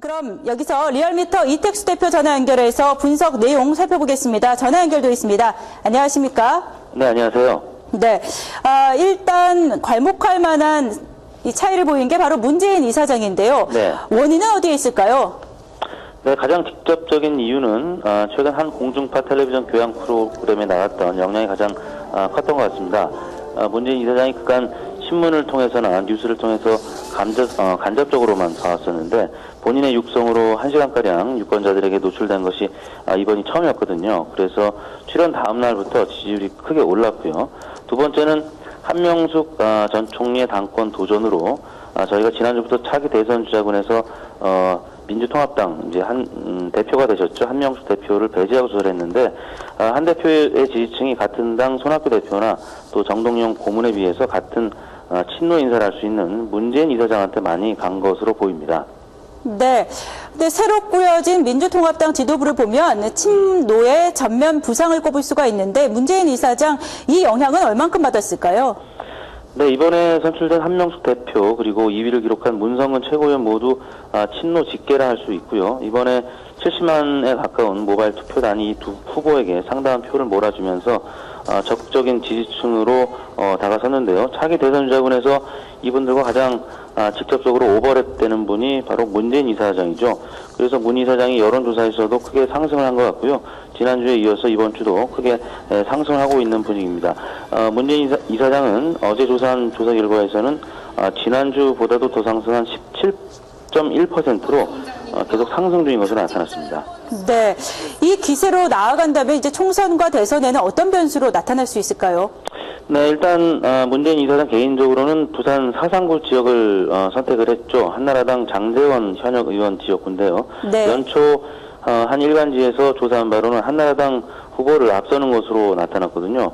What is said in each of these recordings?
그럼 여기서 리얼미터 이택수 대표 전화 연결해서 분석 내용 살펴보겠습니다. 전화 연결되어 있습니다. 안녕하십니까? 네, 안녕하세요. 네, 일단 괄목할 만한 이 차이를 보인 게 바로 문재인 이사장인데요. 네. 원인은 어디에 있을까요? 네, 가장 직접적인 이유는 최근 한 공중파 텔레비전 교양 프로그램에 나왔던 영향이 가장 컸던 것 같습니다. 문재인 이사장이 그간 신문을 통해서나 뉴스를 통해서 간접적으로만 봐왔었는데 본인의 육성으로 1시간가량 유권자들에게 노출된 것이 이번이 처음이었거든요. 그래서 출연 다음 날부터 지지율이 크게 올랐고요. 두 번째는 한명숙 전 총리의 당권 도전으로 저희가 지난주부터 차기 대선 주자군에서 민주통합당 이제 대표가 되셨죠. 한명숙 대표를 배제하고 조절했는데 한 대표의 지지층이 같은 당 손학규 대표나 또 정동영 고문에 비해서 같은 친노 인사를 할 수 있는 문재인 이사장한테 많이 간 것으로 보입니다. 네. 근데 새로 꾸려진 민주통합당 지도부를 보면 친노의 전면 부상을 꼽을 수가 있는데 문재인 이사장 이 영향은 얼만큼 받았을까요? 네, 이번에 선출된 한명숙 대표 그리고 2위를 기록한 문성근 최고위원 모두 친노 직계라 할 수 있고요. 이번에 70만에 가까운 모바일 투표단이 이 두 후보에게 상당한 표를 몰아주면서 적극적인 지지층으로 다가섰는데요. 차기 대선 주자군에서 이분들과 가장 직접적으로 오버랩되는 분이 바로 문재인 이사장이죠. 그래서 문 이사장이 여론조사에서도 크게 상승을 한 것 같고요. 지난주에 이어서 이번 주도 크게 상승을 하고 있는 분위기입니다. 문재인 이사장은 어제 조사한 조사 결과에서는 지난주보다도 더 상승한 17.1%로 계속 상승 중인 것으로 나타났습니다. 네, 이 기세로 나아간다면 이제 총선과 대선에는 어떤 변수로 나타날 수 있을까요? 네, 일단 문재인 이사장 개인적으로는 부산 사상구 지역을 선택을 했죠. 한나라당 장제원 현역 의원 지역구인데요. 네. 연초 한 일간지에서 조사한 바로는 한나라당 후보를 앞서는 것으로 나타났거든요.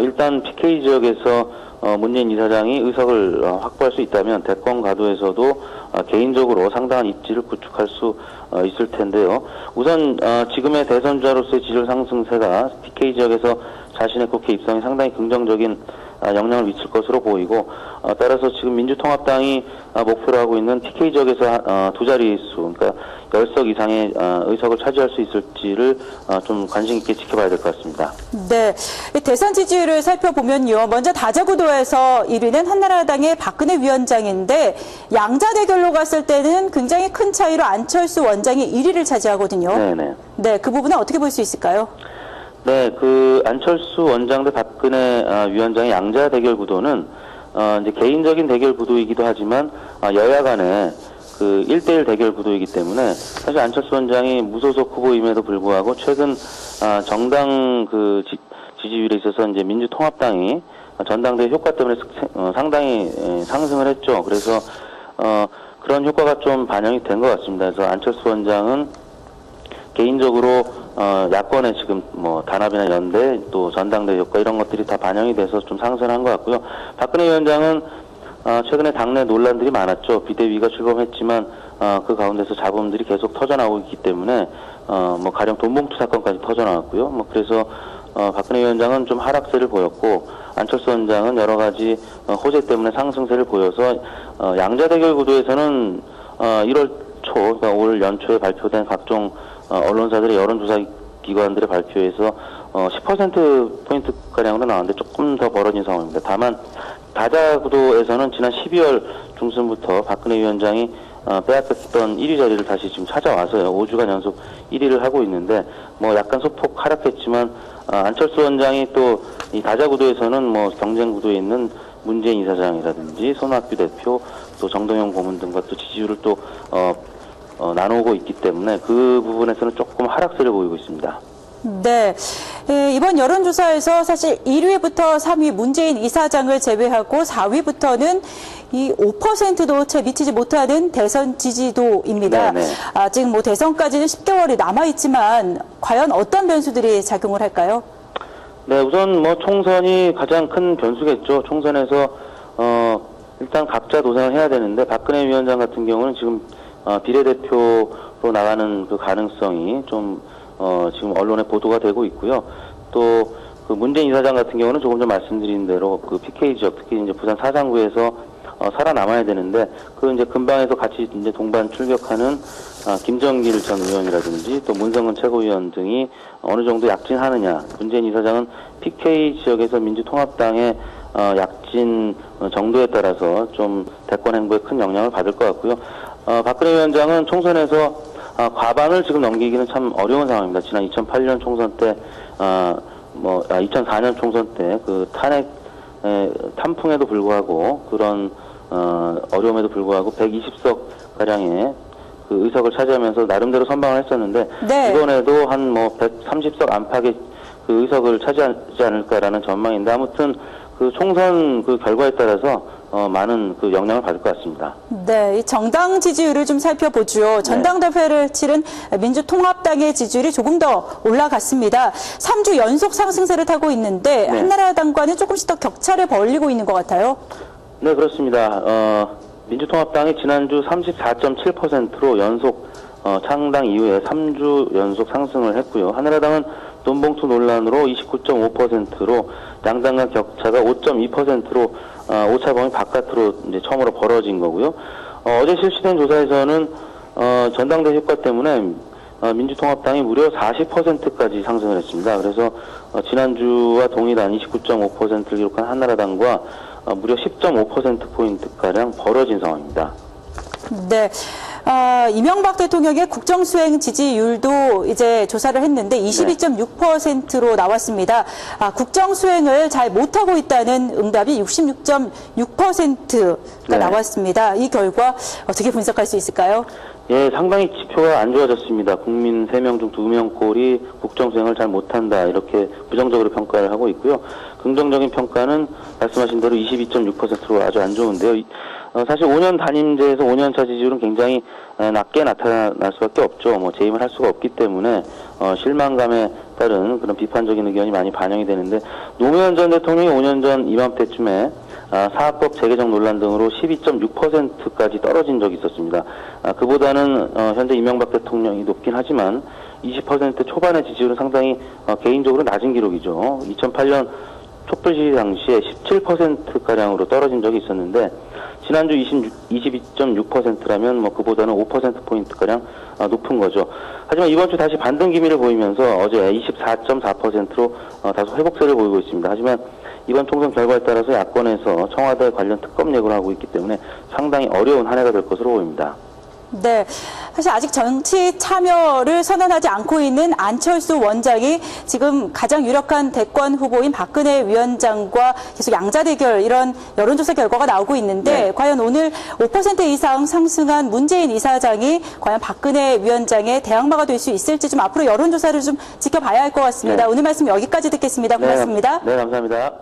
일단 PK 지역에서 문재인 이사장이 의석을 확보할 수 있다면 대권 가도에서도 개인적으로 상당한 입지를 구축할 수 있을 텐데요. 우선 지금의 대선주자로서의 지지율 상승세가 PK 지역에서 자신의 국회 입성에 상당히 긍정적인 영향을 미칠 것으로 보이고 따라서 지금 민주통합당이 목표로 하고 있는 PK 지역에서 두 자릿수, 그러니까 10석 이상의 의석을 차지할 수 있을지를 좀 관심 있게 지켜봐야 될 것 같습니다. 네, 대선 지지율을 살펴보면요. 먼저 다자구도에서 1위는 한나라당의 박근혜 위원장인데 양자 대결로 갔을 때는 굉장히 큰 차이로 안철수 원장이 1위를 차지하거든요. 네네. 네, 그 부분은 어떻게 볼 수 있을까요? 네, 그 안철수 원장 대 박근혜 위원장의 양자 대결 구도는 이제 개인적인 대결 구도이기도 하지만 여야 간의 그 1대1 대결 구도이기 때문에 사실 안철수 원장이 무소속 후보임에도 불구하고 최근 정당 그 지지율에 있어서 이제 민주통합당이 전당대회 효과 때문에 상당히 상승을 했죠. 그래서 그런 효과가 좀 반영이 된 것 같습니다. 그래서 안철수 원장은 개인적으로 야권의 지금 뭐 단합이나 연대 또 전당대회 효과 이런 것들이 다 반영이 돼서 좀 상승한 것 같고요. 박근혜 위원장은 최근에 당내 논란들이 많았죠. 비대위가 출범했지만 그 가운데서 잡음들이 계속 터져나오고 있기 때문에 뭐 가령 돈봉투 사건까지 터져나왔고요. 뭐 그래서 박근혜 위원장은 좀 하락세를 보였고 안철수 원장은 여러 가지 호재 때문에 상승세를 보여서 양자 대결 구도에서는 1월 초, 그러니까 올 연초에 발표된 각종 언론사들의 여론조사 기관들의 발표에서 10%포인트가량으로 나왔는데 조금 더 벌어진 상황입니다. 다만 다자구도에서는 지난 12월 중순부터 박근혜 위원장이 빼앗겼던 1위 자리를 다시 지금 찾아와서요. 5주간 연속 1위를 하고 있는데 뭐 약간 소폭 하락했지만 안철수 원장이 또 이 다자구도에서는 뭐 경쟁 구도에 있는 문재인 이사장이라든지 손학규 대표 또 정동영 고문 등과 또 지지율을 또 나누고 있기 때문에 그 부분에서는 조금 하락세를 보이고 있습니다. 네, 이번 여론조사에서 사실 1위부터 3위 문재인 이사장을 제외하고 4위부터는 이 5%도 채 미치지 못하는 대선 지지도입니다. 아직 뭐 대선까지는 10개월이 남아있지만 과연 어떤 변수들이 작용을 할까요? 네, 우선 뭐 총선이 가장 큰 변수겠죠. 총선에서 일단 각자 도전을 해야 되는데 박근혜 위원장 같은 경우는 지금 비례대표로 나가는 그 가능성이 좀 지금 언론에 보도가 되고 있고요. 또 그 문재인 이사장 같은 경우는 조금 전 말씀드린 대로 그 PK 지역, 특히 이제 부산 사상구에서 살아남아야 되는데 그 이제 근방에서 같이 이제 동반 출격하는 김정길 전 의원이라든지 또 문성근 최고위원 등이 어느 정도 약진하느냐. 문재인 이사장은 PK 지역에서 민주통합당의 약진 정도에 따라서 좀 대권 행보에 큰 영향을 받을 것 같고요. 박근혜 위원장은 총선에서 과반을 지금 넘기기는 참 어려운 상황입니다. 지난 2008년 총선 때, 2004년 총선 때 그 탄풍에도 불구하고 그런 어려움에도 불구하고 120석 가량의 그 의석을 차지하면서 나름대로 선방을 했었는데 네. 이번에도 한 130석 안팎의 그 의석을 차지하지 않을까라는 전망인데 아무튼 그 총선 그 결과에 따라서 많은 그 영향을 받을 것 같습니다. 네, 이 정당 지지율을 좀 살펴보죠. 전당대회를 치른 민주통합당의 지지율이 조금 더 올라갔습니다. 3주 연속 상승세를 타고 있는데 네. 한나라당과는 조금씩 더 격차를 벌리고 있는 것 같아요. 네, 그렇습니다. 민주통합당이 지난주 34.7%로 연속 창당 이후에 3주 연속 상승을 했고요. 한나라당은 돈봉투 논란으로 29.5%로 양당 간 격차가 5.2%로 오차 범위 바깥으로 이제 처음으로 벌어진 거고요. 어제 실시된 조사에서는 전당대 효과 때문에 민주통합당이 무려 40%까지 상승을 했습니다. 그래서 지난주와 동일한 29.5%를 기록한 한나라당과 무려 10.5%포인트가량 벌어진 상황입니다. 네. 이명박 대통령의 국정수행 지지율도 이제 조사를 했는데 22.6%로 나왔습니다. 국정수행을 잘 못하고 있다는 응답이 66.6%가 네. 나왔습니다. 이 결과 어떻게 분석할 수 있을까요? 예, 상당히 지표가 안 좋아졌습니다. 국민 3명 중 2명꼴이 국정수행을 잘 못한다 이렇게 부정적으로 평가를 하고 있고요. 긍정적인 평가는 말씀하신 대로 22.6%로 아주 안 좋은데요. 사실 5년 단임제에서 5년차 지지율은 굉장히 낮게 나타날 수밖에 없죠. 재임을 할 수가 없기 때문에 실망감에 따른 그런 비판적인 의견이 많이 반영이 되는데 노무현 전 대통령이 5년 전 이맘때쯤에 사학법 재개정 논란 등으로 12.6%까지 떨어진 적이 있었습니다. 그보다는 현재 이명박 대통령이 높긴 하지만 20% 초반의 지지율은 상당히 개인적으로 낮은 기록이죠. 2008년 촛불 시위 당시에 17%가량으로 떨어진 적이 있었는데 지난주 22.6%라면 그보다는 5%포인트가량 높은 거죠. 하지만 이번 주 다시 반등 기미를 보이면서 어제 24.4%로 다소 회복세를 보이고 있습니다. 하지만 이번 총선 결과에 따라서 야권에서 청와대 관련 특검 예고를 하고 있기 때문에 상당히 어려운 한 해가 될 것으로 보입니다. 네. 사실 아직 정치 참여를 선언하지 않고 있는 안철수 원장이 지금 가장 유력한 대권 후보인 박근혜 위원장과 계속 양자 대결 이런 여론조사 결과가 나오고 있는데 과연 오늘 5% 이상 상승한 문재인 이사장이 과연 박근혜 위원장의 대항마가 될 수 있을지 좀 앞으로 여론조사를 좀 지켜봐야 할 것 같습니다. 오늘 말씀 여기까지 듣겠습니다. 고맙습니다. 네, 감사합니다.